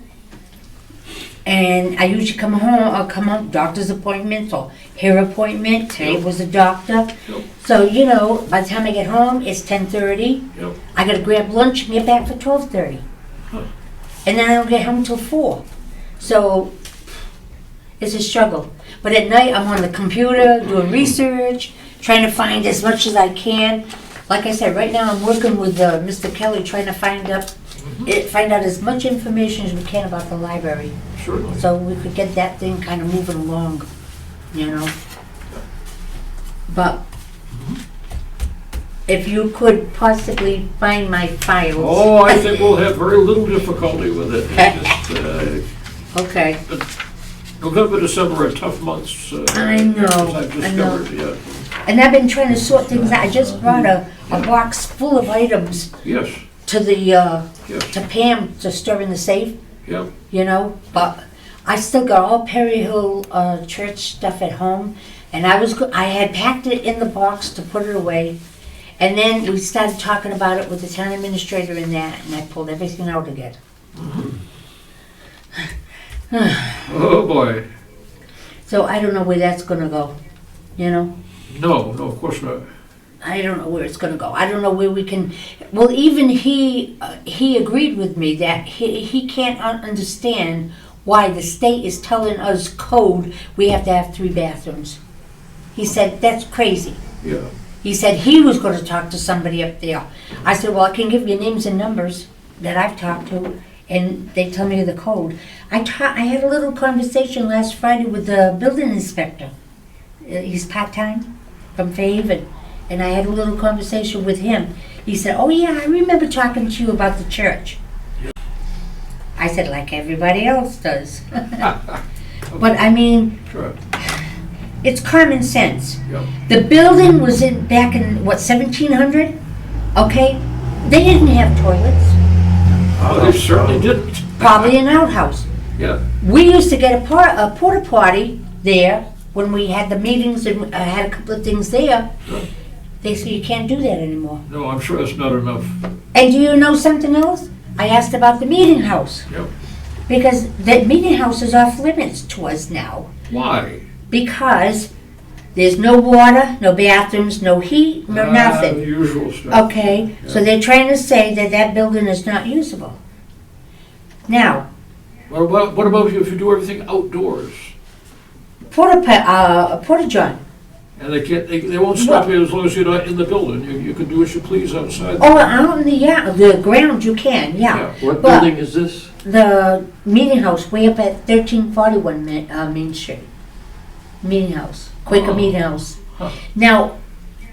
and I usually come home, doctor's appointments or hair appointment. Today was a doctor. Yep. So, by the time I get home, it's 10:30. Yep. I gotta grab lunch and get back for 12:30. Huh. And then I don't get home till 4. So, it's a struggle. But at night, I'm on the computer doing research, trying to find as much as I can. Like I said, right now I'm working with Mr. Kelly, trying to find out as much information as we can about the library, Certainly. so we could get that thing kind of moving along, But if you could possibly find my files. Oh, I think we'll have very little difficulty with it. Okay. November, December are tough months. I know, As I've I know. discovered, yeah. And I've been trying to sort things out. I just brought a box full of items Yes, to the, yes, to Pam to store in the safe, yeah. you know, but I still got all Perry Hill, church stuff at home. And I had packed it in the box to put it away. And then we started talking about it with the town administrator and that, and I pulled everything out again. Oh, boy. So I don't know where that's gonna go, you know? No, of course not. I don't know where it's gonna go. I don't know where we can, well, even he agreed with me that he can't understand why the state is telling us code we have to have 3 bathrooms. He said, that's crazy. Yeah. He said he was gonna talk to somebody up there. I said, well, I can give you names and numbers that I've talked to, and they tell me the code. I had a little conversation last Friday with the building inspector. He's part-time from Fairhaven, and I had a little conversation with him. He said, oh yeah, I remember talking to you about the church. I said, like everybody else does. But I mean, Sure. it's common sense. Yeah. The building was back in, what, 1700? Okay? They didn't have toilets. Oh, they certainly didn't. Probably an outhouse. Yeah. We used to get a porta potty there when we had the meetings and had a couple of things there. Sure. They said you can't do that anymore. No, I'm sure that's not enough. And do you know something else? I asked about the meeting house. Yep. Because the meeting house is off limits to us now. Why? Because there's no water, no bathrooms, no heat, no The nothing. usual stuff. Okay, so they're trying to say that that building is not usable. Now, What about if you do everything outdoors? Porta John. And they won't stop you as long as you're not in the building. You can do as you please outside. Oh, out in the ground you can, yeah. What But building is this? the meeting house way up at 1341 Main Street. Meeting house, Quaker Oh. Meeting House. Huh. Now,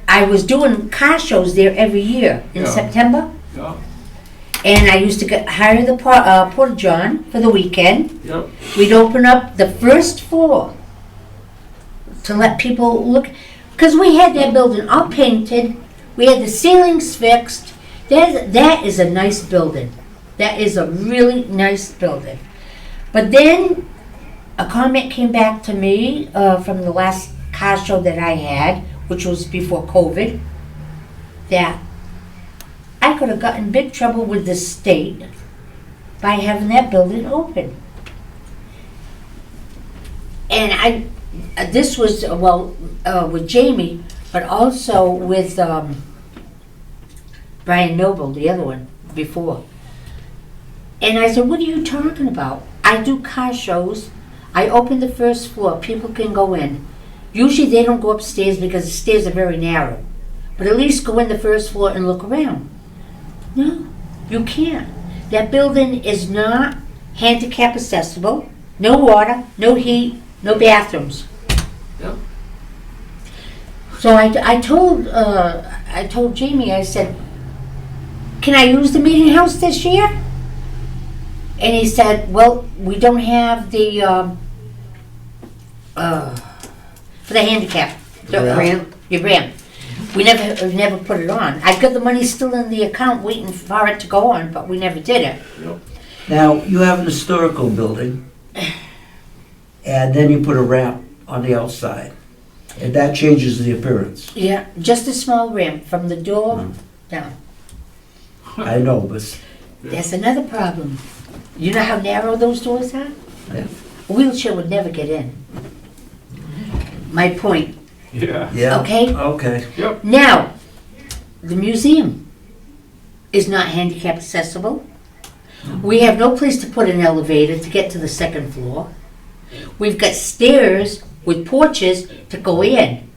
I was doing car shows there every year in Yeah. September, Yeah, and I used to hire the Porta John for the weekend. yep, We'd open up the first floor to let people look, because we had that building all painted, we had the ceilings fixed. That is a nice building. That is a really nice building. But then a comment came back to me from the last car show that I had, which was before COVID, that I could have gotten in big trouble with the state by having that building open. And this was, with Jamie, but also with Brian Noble, the other one, before. And I said, what are you talking about? I do car shows. I open the first floor. People can go in. Usually they don't go upstairs because the stairs are very narrow. But at least go in the first floor and look around. No, you can't. That building is not handicap accessible. No water, no heat, no bathrooms. yep. So I told Jamie, I said, can I use the meeting house this year? And he said, well, we don't have the, for the handicap. The Ramp. Your ramp. We never put it on. I've got the money still in the account waiting for it to go on, but we never did it. Now, you have an historical building, and then you put a ramp on the outside, and that changes the appearance. Yeah, just a small ramp from the door down. I know, but That's another problem. You know how narrow those doors are? Yeah. A wheelchair would never get in. My point. Yeah, yeah. Okay. Okay. yep, Now, the museum is not handicap accessible. We have no place to put an elevator to get to the second floor. We've got stairs with porches to go in.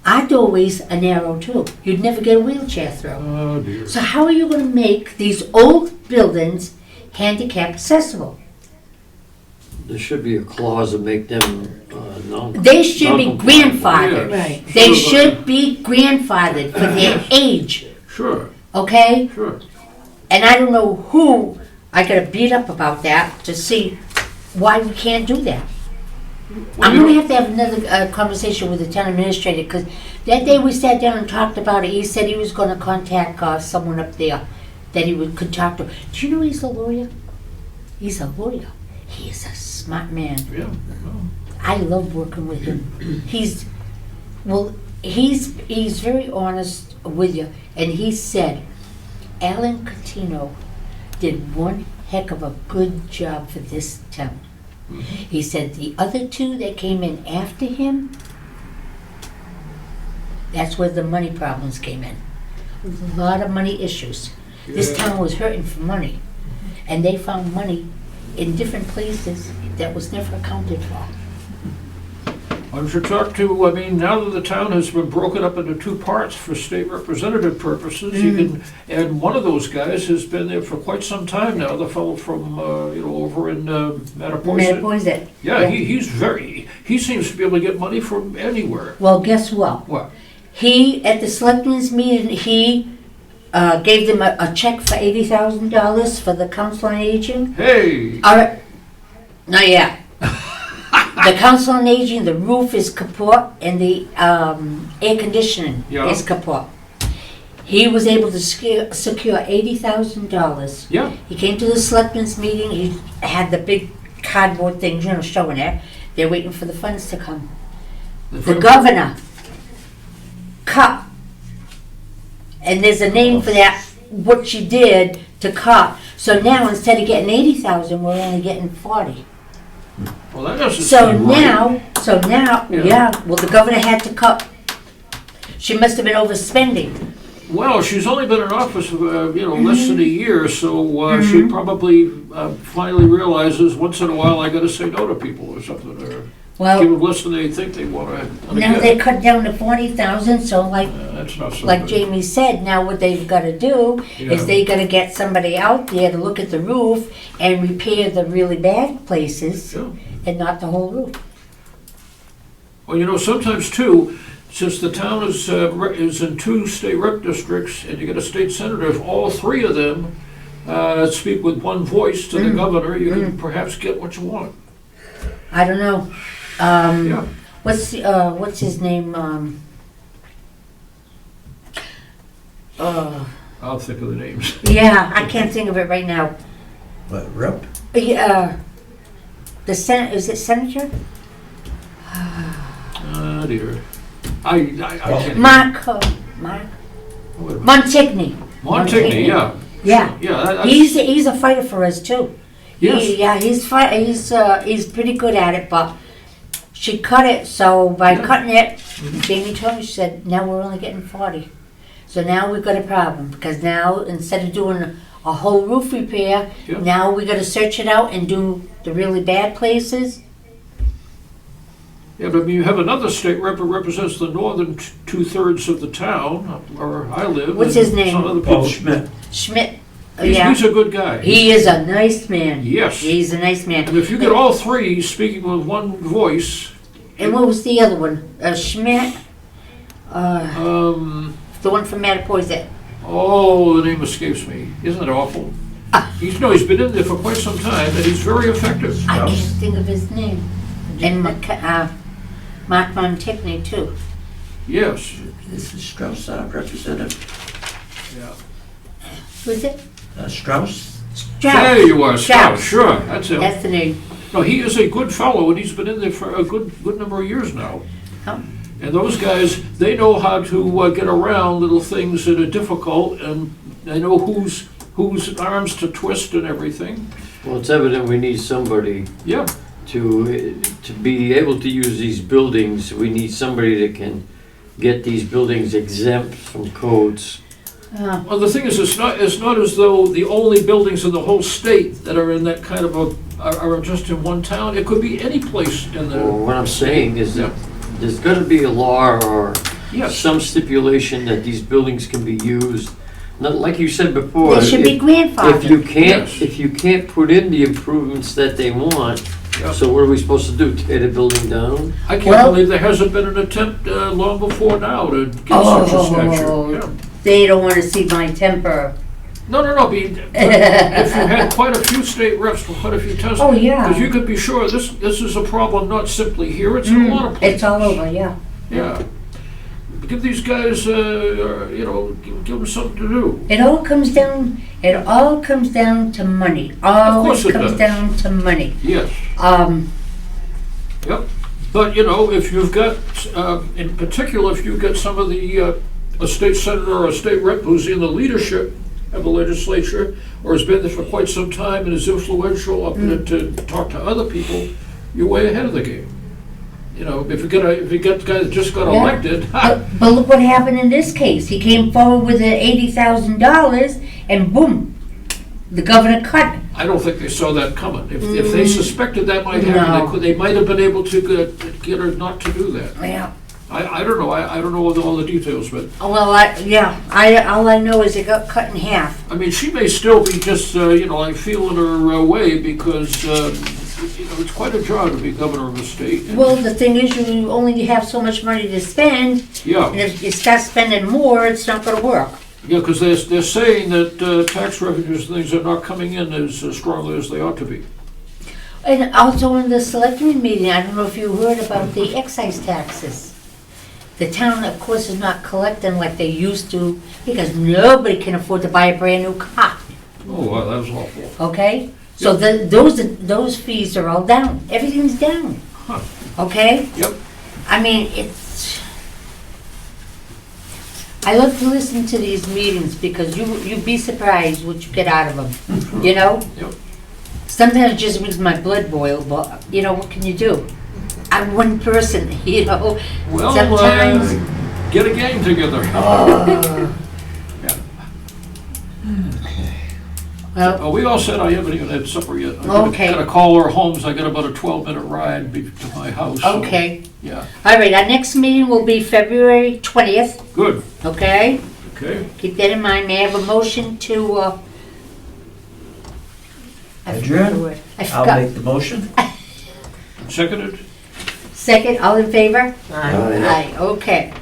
Our doorways are narrow too. You'd never get a wheelchair through. oh dear. So how are you going to make these old buildings handicap accessible? There should be a clause to make them No. They should be Non-compliant. grandfathered. Right. They should be grandfathered for their age, Sure, okay? sure. And I don't know who I gotta beat up about that to see why we can't do that. I'm gonna have to have another conversation with the town administrator, because that day we sat down and talked about it, he said he was gonna contact someone up there that he could talk to. Do you know he's a lawyer? He's a lawyer. He is a smart man. Yeah, well, I love working with him. He's very honest with you, and he said Alan Catino did one heck of a good job for this town. He said the other two that came in after him, that's where the money problems came in. A lot of money issues. This Yeah. town was hurting for money, and they found money in different places that was never accounted for. I should talk to, I mean, now that the town has been broken up into two parts for state representative purposes, you can, and one of those guys has been there for quite some time now, the fellow from, over in Mattapoisett. What is it? Yeah, he seems to be able to get money from anywhere. Well, guess what? What? He, at the selectmen's meeting, he gave them a check for $80,000 for the Council on Aging. Hey, All right, not yet. The Council on Aging, the roof is kaput and the air conditioning Yeah. is kaput. He was able to secure $80,000. yeah, He came to the selectmen's meeting, he had the big cardboard things, showing it. They're waiting for the funds to come. The governor cut, and there's a name for that, what she did to cut. So now, instead of getting 80,000, we're only getting 40. well, that doesn't So seem right. now, Yeah. yeah, well, the governor had to cut. She must have been overspending. Well, she's only been in office, less than a year, so she probably finally realizes once in a while I gotta say no to people or something, or give Well, them less than they think they wanna now they get. cut down to 40,000, so That's not so like good. Jamie said, now what they've gotta do Yeah. is they gotta get somebody out there to look at the roof and repair the really bad places Yeah. and not the whole roof. Well, sometimes too, since the town is in two state rep districts, and you get a state senator, if all three of them speak with one voice to the governor, you can perhaps get what you want. I don't know. Yeah. What's his name? I'll think of the names. Yeah, I can't think of it right now. But rep, The Senate, is it Senator? Dear. I can't. Mark Wait a minute. Montigny. Montigny, yeah. Yeah. Yeah, that's. He's a fighter for us too. Yes. Yeah, he's pretty good at it, but she cut it, so by Yeah. cutting it, Jamie told me, she said, now we're only getting 40. So now we've got a problem, because now, instead of doing a whole roof repair, Yeah. now we gotta search it out and do the really bad places. Yeah, but you have another state rep who represents the northern two-thirds of the town, where I live. What's and his name? Some other Paul people. Schmidt. Schmidt, He's a good guy. he is a nice man. Yes. He's a nice man. And if you get all three speaking with one voice, And what was the other one? Schmidt, um, the one from Mattapoisett. the name escapes me. Isn't it awful? He's been in there for quite some time, and he's very effective. I can't think of his name. And Mark Montigny too. Yes. This is Strauss, representative. Yeah. Who's it? Strauss? There you are, Scout. Sure, that's him. That's the name. No, he is a good fellow, and he's been in there for a good number of years now. Oh. And those guys, they know how to get around little things that are difficult, and they know whose arms to twist and everything. Well, it's evident we need somebody Yeah. to be able to use these buildings. We need somebody that can get these buildings exempt from codes. Well, the thing is, it's not as though the only buildings in the whole state that are in that kind of are just in one town. It could be any place in the. Well, what I'm saying is that there's got to be a law or Yes. some stipulation that these buildings can be used. Not like you said before. They should be If you grandfathered. can't, Yes. if you can't put in the improvements that they want, Yeah. So what are we supposed to do, tear the building down? I can't Well- believe there hasn't been an attempt long before now to get such a statue. Yeah. They don't want to see my temper. No, if you had quite a few state reps for quite a few towns. Oh, yeah. Because you could be sure this is a problem not simply here, it's in a lot of places. It's all over, yeah. Yeah. Give these guys, give them something to do. It all comes down to money. Always course it comes does. down to money. Yes. Yep. But, if you've got, in particular, if you've got some of the, a state senator or a state rep who's in the leadership of the legislature, or has been there for quite some time and is influential up there to talk to other people, you're way ahead of the game. If you get the guy that just got Yeah. elected, But look what happened in this case. He came forward with the $80,000 and boom, the governor cut. I don't think they saw that coming. If they suspected that might happen, No. they might have been able to get her not to do that. Yeah. I don't know. I don't know all the details, but Well, all I know is it got cut in half. I mean, she may still be just like feeling her way because it's quite a job to be governor of a state. Well, the thing is, you only have so much money to spend, and Yeah, if you start spending more, it's not gonna work. because they're saying that tax revenues and things are not coming in as strongly as they ought to be. And also in the selectmen meeting, I don't know if you heard about the excise taxes. The town, of course, is not collecting like they used to, because nobody can afford to buy a brand new car, Oh, wow, that was awful. okay? So those fees are all down, everything's down, Huh. okay? Yep. I mean, I love to listen to these meetings because you'd be surprised what you get out of them, you know? Yep. Sometimes it just makes my blood boil, but, what can you do? I'm one person, Well, sometimes. get a gang together. Well, We all said I haven't even had supper yet. I Okay. gotta call our homes. I got about a 12-minute ride to my house. so, okay. Yeah, All right, our next meeting will be February 20th, good, okay? okay. Keep that in mind. May I have a motion to, I forgot the Adjourn? word. I I'll forgot. make the motion. Seconded? Second, all in favor? Aye. Aye, okay.